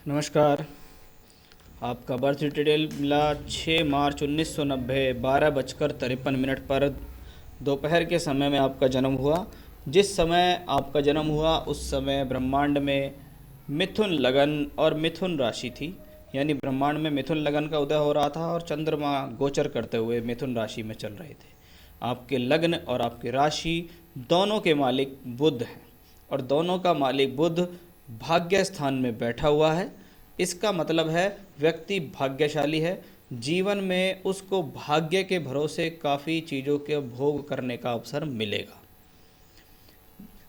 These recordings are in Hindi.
नमस्कार। आपका बर्थ डिटेल मिला 6 मार्च 1990 12:53 पर दोपहर के समय में आपका जन्म हुआ। जिस समय आपका जन्म हुआ उस समय ब्रह्मांड में मिथुन लगन और मिथुन राशि थी, यानी ब्रह्मांड में मिथुन लगन का उदय हो रहा था और चंद्रमा गोचर करते हुए मिथुन राशि में चल रहे थे। आपके लग्न और आपकी राशि दोनों के मालिक बुध हैं और दोनों का मालिक बुध भाग्य स्थान में बैठा हुआ है। इसका मतलब है व्यक्ति भाग्यशाली है। जीवन में उसको भाग्य के भरोसे काफ़ी चीज़ों के भोग करने का अवसर मिलेगा।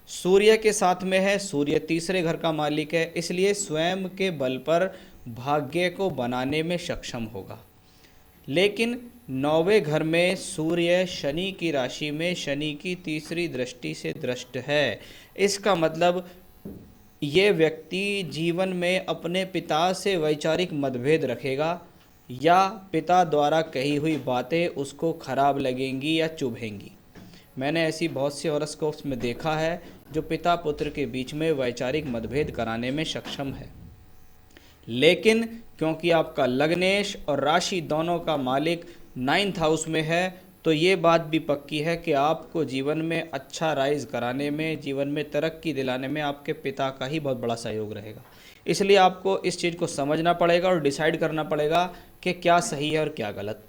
सूर्य के साथ में है, सूर्य तीसरे घर का मालिक है, इसलिए स्वयं के बल पर भाग्य को बनाने में सक्षम होगा। लेकिन 9वें घर में सूर्य शनि की राशि में शनि की तीसरी दृष्टि से दृष्ट है। इसका मतलब ये व्यक्ति जीवन में अपने पिता से वैचारिक मतभेद रखेगा या पिता द्वारा कही हुई बातें उसको खराब लगेंगी या चुभेंगी। मैंने ऐसी बहुत सी हॉरोस्कोप्स में देखा है जो पिता पुत्र के बीच में वैचारिक मतभेद कराने में सक्षम है। लेकिन क्योंकि आपका लग्नेश और राशि दोनों का मालिक 9th हाउस में है, तो ये बात भी पक्की है कि आपको जीवन में अच्छा राइज कराने में, जीवन में तरक्की दिलाने में आपके पिता का ही बहुत बड़ा सहयोग रहेगा। इसलिए आपको इस चीज़ को समझना पड़ेगा और डिसाइड करना पड़ेगा कि क्या सही है और क्या गलत।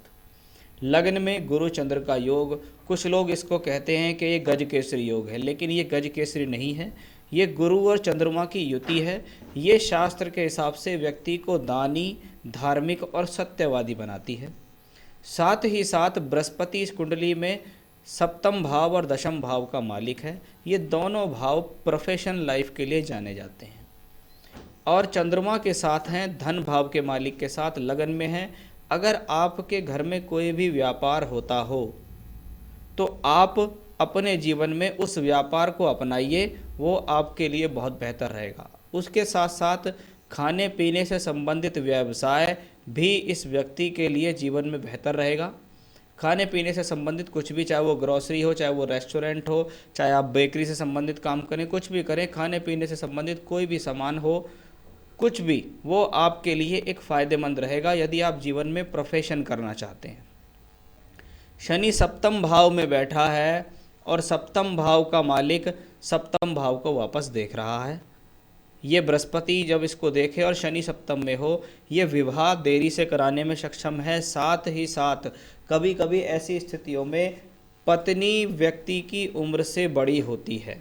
लग्न में गुरु चंद्र का योग, कुछ लोग इसको कहते हैं कि ये गज केसरी योग है, लेकिन ये गज केसरी नहीं है। ये गुरु और चंद्रमा की युति है। ये शास्त्र के हिसाब से व्यक्ति को दानी, धार्मिक और सत्यवादी बनाती है। साथ ही साथ बृहस्पति इस कुंडली में सप्तम भाव और दशम भाव का मालिक है। ये दोनों भाव प्रोफेशन लाइफ के लिए जाने जाते हैं और चंद्रमा के साथ हैं, धन भाव के मालिक के साथ लगन में हैं। अगर आपके घर में कोई भी व्यापार होता हो तो आप अपने जीवन में उस व्यापार को अपनाइए, वो आपके लिए बहुत बेहतर रहेगा। उसके साथ साथ खाने पीने से संबंधित व्यवसाय भी इस व्यक्ति के लिए जीवन में बेहतर रहेगा। खाने पीने से संबंधित कुछ भी, चाहे वो ग्रॉसरी हो, चाहे वो रेस्टोरेंट हो, चाहे आप बेकरी से संबंधित काम करें, कुछ भी करें, खाने पीने से संबंधित कोई भी सामान हो, कुछ भी, वो आपके लिए एक फ़ायदेमंद रहेगा यदि आप जीवन में प्रोफेशन करना चाहते हैं। शनि सप्तम भाव में बैठा है और सप्तम भाव का मालिक सप्तम भाव को वापस देख रहा है। ये बृहस्पति जब इसको देखे और शनि सप्तम में हो, ये विवाह देरी से कराने में सक्षम है। साथ ही साथ कभी कभी ऐसी स्थितियों में पत्नी व्यक्ति की उम्र से बड़ी होती है।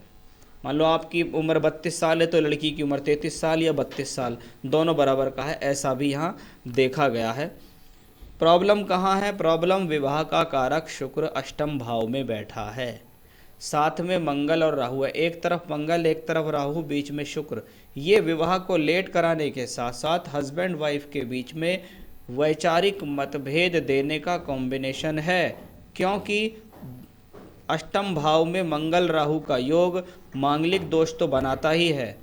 मान लो आपकी उम्र 32 साल है तो लड़की की उम्र 33 साल या 32 साल, दोनों बराबर का है, ऐसा भी यहाँ देखा गया है। प्रॉब्लम कहाँ है? प्रॉब्लम विवाह का कारक शुक्र अष्टम भाव में बैठा है, साथ में मंगल और राहु है। एक तरफ मंगल, एक तरफ राहु, बीच में शुक्र। ये विवाह को लेट कराने के साथ साथ हस्बैंड वाइफ के बीच में वैचारिक मतभेद देने का कॉम्बिनेशन है, क्योंकि अष्टम भाव में मंगल राहु का योग मांगलिक दोष तो बनाता ही है,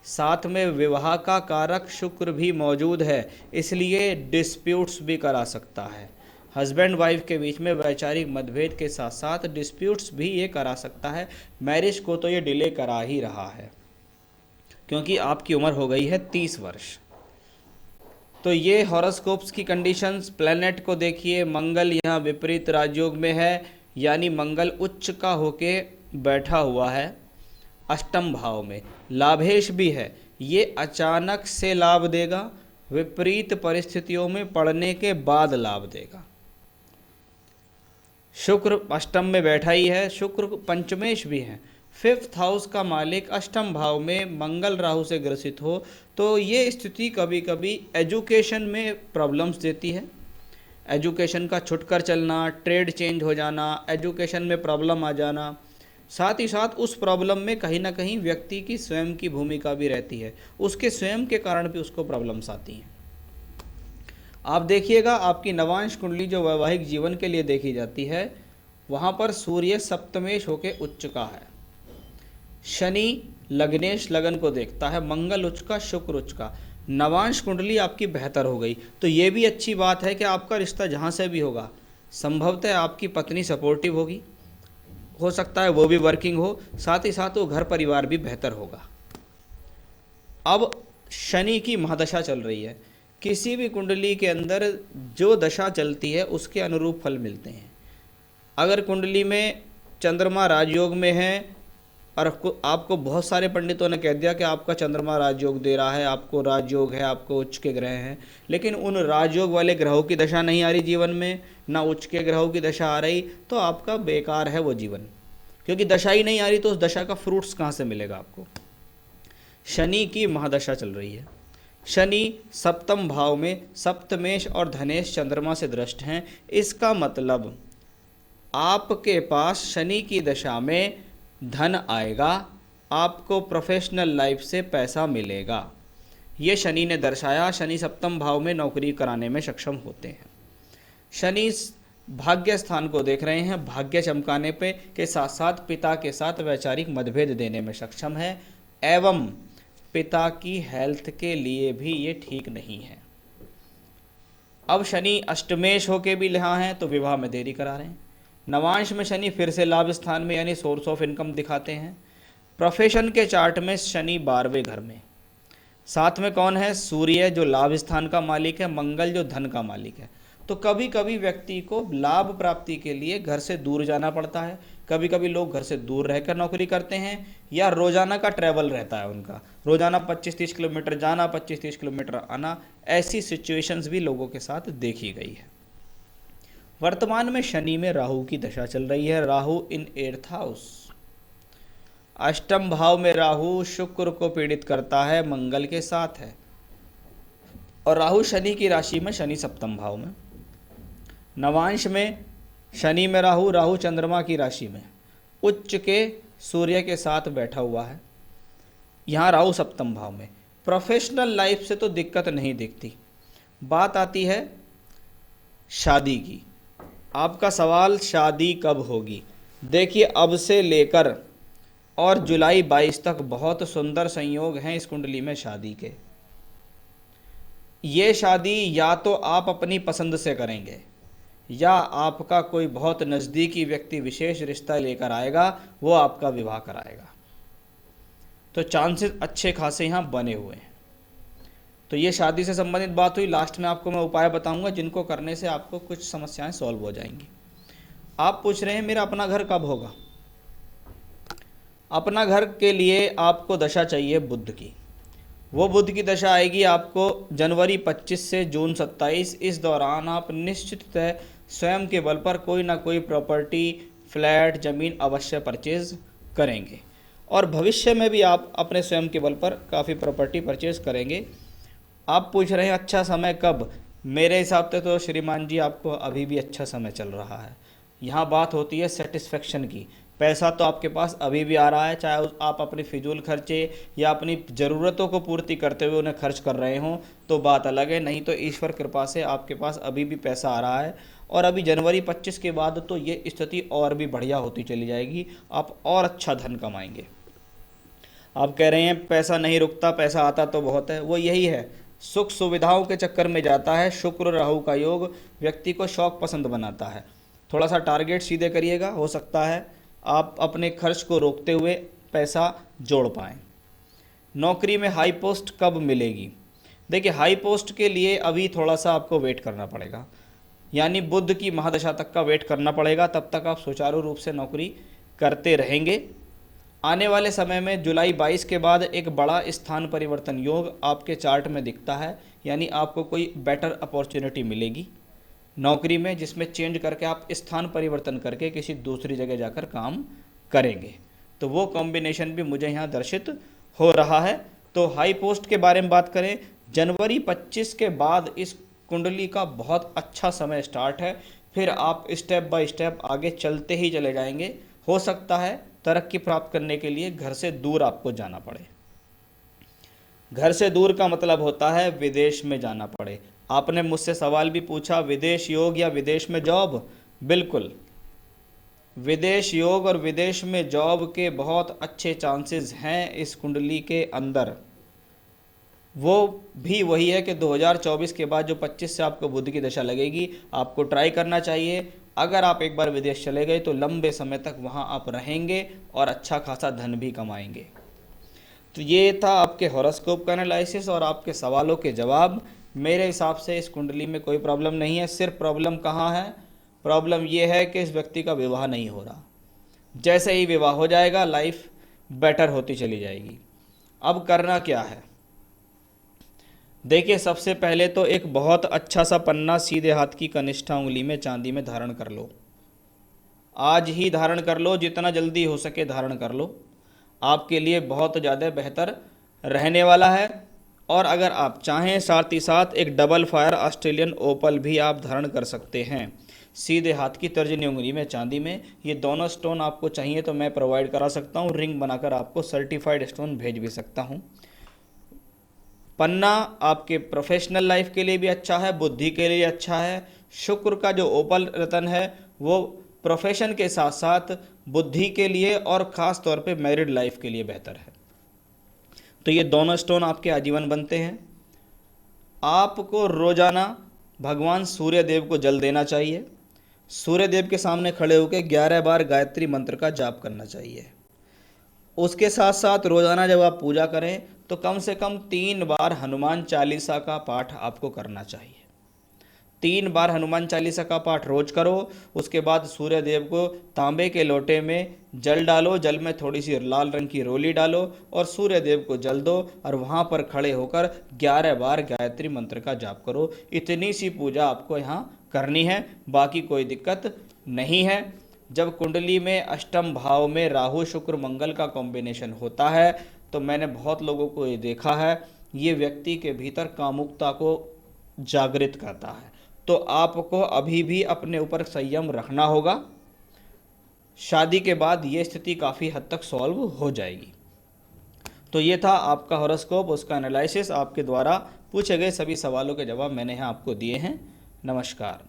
साथ में विवाह का कारक शुक्र भी मौजूद है, इसलिए डिस्प्यूट्स भी करा सकता है। हस्बैंड वाइफ के बीच में वैचारिक मतभेद के साथ साथ डिस्प्यूट्स भी ये करा सकता है। मैरिज को तो ये डिले करा ही रहा है, क्योंकि आपकी उम्र हो गई है 30 वर्ष। तो ये हॉरोस्कोप्स की कंडीशंस। प्लैनेट को देखिए, मंगल यहाँ विपरीत राजयोग में है, यानी मंगल उच्च का होके बैठा हुआ है अष्टम भाव में। लाभेश भी है, ये अचानक से लाभ देगा, विपरीत परिस्थितियों में पड़ने के बाद लाभ देगा। शुक्र अष्टम में बैठा ही है, शुक्र पंचमेश भी है। 5th हाउस का मालिक अष्टम भाव में मंगल राहु से ग्रसित हो तो ये स्थिति कभी कभी एजुकेशन में प्रॉब्लम्स देती है। एजुकेशन का छुटकर चलना, ट्रेड चेंज हो जाना, एजुकेशन में प्रॉब्लम आ जाना, साथ ही साथ उस प्रॉब्लम में कहीं ना कहीं व्यक्ति की स्वयं की भूमिका भी रहती है, उसके स्वयं के कारण भी उसको प्रॉब्लम्स आती हैं। आप देखिएगा, आपकी नवांश कुंडली जो वैवाहिक जीवन के लिए देखी जाती है, वहाँ पर सूर्य सप्तमेश होके उच्च का है, शनि लग्नेश लगन को देखता है, मंगल उच्च का, शुक्र उच्च का। नवांश कुंडली आपकी बेहतर हो गई तो ये भी अच्छी बात है कि आपका रिश्ता जहाँ से भी होगा, संभवतः आपकी पत्नी सपोर्टिव होगी, हो सकता है वो भी वर्किंग हो, साथ ही साथ वो घर परिवार भी बेहतर होगा। अब शनि की महादशा चल रही है। किसी भी कुंडली के अंदर जो दशा चलती है उसके अनुरूप फल मिलते हैं। अगर कुंडली में चंद्रमा राजयोग में है और आपको बहुत सारे पंडितों ने कह दिया कि आपका चंद्रमा राजयोग दे रहा है, आपको राजयोग है, आपको उच्च के ग्रह हैं, लेकिन उन राजयोग वाले ग्रहों की दशा नहीं आ रही जीवन में, ना उच्च के ग्रहों की दशा आ रही, तो आपका बेकार है वो जीवन, क्योंकि दशा ही नहीं आ रही तो उस दशा का फ्रूट्स कहाँ से मिलेगा आपको। शनि की महादशा चल रही है। शनि सप्तम भाव में सप्तमेश और धनेश चंद्रमा से दृष्ट हैं। इसका मतलब आपके पास शनि की दशा में धन आएगा, आपको प्रोफेशनल लाइफ से पैसा मिलेगा। ये शनि ने दर्शाया। शनि सप्तम भाव में नौकरी कराने में सक्षम होते हैं। शनि भाग्य स्थान को देख रहे हैं, भाग्य चमकाने पे के साथ साथ पिता के साथ वैचारिक मतभेद देने में सक्षम है, एवं पिता की हेल्थ के लिए भी ये ठीक नहीं है। अब शनि अष्टमेश होके भी यहाँ हैं तो विवाह में देरी करा रहे हैं। नवांश में शनि फिर से लाभ स्थान में यानी सोर्स ऑफ इनकम दिखाते हैं। प्रोफेशन के चार्ट में शनि 12वें घर में, साथ में कौन है? सूर्य जो लाभ स्थान का मालिक है, मंगल जो धन का मालिक है। तो कभी कभी व्यक्ति को लाभ प्राप्ति के लिए घर से दूर जाना पड़ता है। कभी कभी लोग घर से दूर रहकर नौकरी करते हैं, या रोजाना का ट्रैवल रहता है उनका, रोजाना 25-30 किलोमीटर जाना, 25-30 किलोमीटर आना। ऐसी सिचुएशंस भी लोगों के साथ देखी गई है। वर्तमान में शनि में राहु की दशा चल रही है। राहु इन 8th हाउस, अष्टम भाव में राहु शुक्र को पीड़ित करता है, मंगल के साथ है। और राहु शनि की राशि में, शनि सप्तम भाव में। नवांश में शनि में राहु, राहु चंद्रमा की राशि में, उच्च के सूर्य के साथ बैठा हुआ है। यहाँ राहु सप्तम भाव में। प्रोफेशनल लाइफ से तो दिक्कत नहीं दिखती। बात आती है शादी की। आपका सवाल शादी कब होगी? देखिए, अब से लेकर और जुलाई 22 तक बहुत सुंदर संयोग हैं इस कुंडली में शादी के। ये शादी या तो आप अपनी पसंद से करेंगे, या आपका कोई बहुत नज़दीकी व्यक्ति विशेष रिश्ता लेकर आएगा, वो आपका विवाह कराएगा। तो चांसेस अच्छे खासे यहाँ बने हुए हैं। तो ये शादी से संबंधित बात हुई। लास्ट में आपको मैं उपाय बताऊंगा जिनको करने से आपको कुछ समस्याएं सॉल्व हो जाएंगी। आप पूछ रहे हैं मेरा अपना घर कब होगा? अपना घर के लिए आपको दशा चाहिए बुध की। वो बुध की दशा आएगी आपको जनवरी 25 से जून 27। इस दौरान आप निश्चिततः स्वयं के बल पर कोई ना कोई प्रॉपर्टी, फ्लैट, ज़मीन अवश्य परचेज करेंगे, और भविष्य में भी आप अपने स्वयं के बल पर काफ़ी प्रॉपर्टी परचेज करेंगे। आप पूछ रहे हैं अच्छा समय कब? मेरे हिसाब से तो श्रीमान जी आपको अभी भी अच्छा समय चल रहा है। यहाँ बात होती है सेटिस्फेक्शन की। पैसा तो आपके पास अभी भी आ रहा है, चाहे आप अपने फिजूल खर्चे या अपनी ज़रूरतों को पूर्ति करते हुए उन्हें खर्च कर रहे हों तो बात अलग है, नहीं तो ईश्वर कृपा से आपके पास अभी भी पैसा आ रहा है। और अभी जनवरी 25 के बाद तो ये स्थिति और भी बढ़िया होती चली जाएगी, आप और अच्छा धन कमाएंगे। आप कह रहे हैं पैसा नहीं रुकता, पैसा आता तो बहुत है। वो यही है, सुख सुविधाओं के चक्कर में जाता है। शुक्र राहु का योग व्यक्ति को शौक पसंद बनाता है। थोड़ा सा टारगेट सीधे करिएगा, हो सकता है आप अपने खर्च को रोकते हुए पैसा जोड़ पाएँ। नौकरी में हाई पोस्ट कब मिलेगी? देखिए, हाई पोस्ट के लिए अभी थोड़ा सा आपको वेट करना पड़ेगा, यानी बुध की महादशा तक का वेट करना पड़ेगा। तब तक आप सुचारू रूप से नौकरी करते रहेंगे। आने वाले समय में जुलाई 22 के बाद एक बड़ा स्थान परिवर्तन योग आपके चार्ट में दिखता है, यानी आपको कोई बेटर अपॉर्चुनिटी मिलेगी नौकरी में, जिसमें चेंज करके आप स्थान परिवर्तन करके किसी दूसरी जगह जाकर काम करेंगे। तो वो कॉम्बिनेशन भी मुझे यहाँ दर्शित हो रहा है। तो हाई पोस्ट के बारे में बात करें, जनवरी 25 के बाद इस कुंडली का बहुत अच्छा समय स्टार्ट है। फिर आप स्टेप बाय स्टेप आगे चलते ही चले जाएंगे। हो सकता है तरक्की प्राप्त करने के लिए घर से दूर आपको जाना पड़े। घर से दूर का मतलब होता है विदेश में जाना पड़े। आपने मुझसे सवाल भी पूछा, विदेश योग या विदेश में जॉब? बिल्कुल, विदेश योग और विदेश में जॉब के बहुत अच्छे चांसेस हैं इस कुंडली के अंदर। वो भी वही है कि 2024 के बाद जो 25 से आपको बुध की दशा लगेगी, आपको ट्राई करना चाहिए। अगर आप एक बार विदेश चले गए तो लंबे समय तक वहाँ आप रहेंगे और अच्छा खासा धन भी कमाएंगे। तो ये था आपके हॉरोस्कोप का एनालिसिस और आपके सवालों के जवाब। मेरे हिसाब से इस कुंडली में कोई प्रॉब्लम नहीं है। सिर्फ प्रॉब्लम कहाँ है? प्रॉब्लम ये है कि इस व्यक्ति का विवाह नहीं हो रहा। जैसे ही विवाह हो जाएगा लाइफ बेटर होती चली जाएगी। अब करना क्या है? देखिए, सबसे पहले तो एक बहुत अच्छा सा पन्ना सीधे हाथ की कनिष्ठा उंगली में चांदी में धारण कर लो। आज ही धारण कर लो, जितना जल्दी हो सके धारण कर लो, आपके लिए बहुत ज़्यादा बेहतर रहने वाला है। और अगर आप चाहें साथ ही साथ एक डबल फायर ऑस्ट्रेलियन ओपल भी आप धारण कर सकते हैं सीधे हाथ की तर्जनी उंगली में चांदी में। ये दोनों स्टोन आपको चाहिए तो मैं प्रोवाइड करा सकता हूँ, रिंग बनाकर आपको सर्टिफाइड स्टोन भेज भी सकता हूँ। पन्ना आपके प्रोफेशनल लाइफ के लिए भी अच्छा है, बुद्धि के लिए अच्छा है। शुक्र का जो ओपल रतन है वो प्रोफेशन के साथ साथ बुद्धि के लिए और ख़ास तौर पे मैरिड लाइफ के लिए बेहतर है। तो ये दोनों स्टोन आपके आजीवन बनते हैं। आपको रोज़ाना भगवान सूर्य देव को जल देना चाहिए। सूर्य देव के सामने खड़े होकर 11 बार गायत्री मंत्र का जाप करना चाहिए। उसके साथ साथ रोज़ाना जब आप पूजा करें तो कम से कम 3 बार हनुमान चालीसा का पाठ आपको करना चाहिए। 3 बार हनुमान चालीसा का पाठ रोज करो। उसके बाद सूर्य देव को तांबे के लोटे में जल डालो, जल में थोड़ी सी लाल रंग की रोली डालो और सूर्य देव को जल दो और वहाँ पर खड़े होकर 11 बार गायत्री मंत्र का जाप करो। इतनी सी पूजा आपको यहाँ करनी है, बाकी कोई दिक्कत नहीं है। जब कुंडली में अष्टम भाव में राहु शुक्र मंगल का कॉम्बिनेशन होता है तो मैंने बहुत लोगों को ये देखा है, ये व्यक्ति के भीतर कामुकता को जागृत करता है। तो आपको अभी भी अपने ऊपर संयम रखना होगा। शादी के बाद ये स्थिति काफ़ी हद तक सॉल्व हो जाएगी। तो ये था आपका हॉरोस्कोप, उसका एनालिसिस। आपके द्वारा पूछे गए सभी सवालों के जवाब मैंने यहाँ आपको दिए हैं। नमस्कार।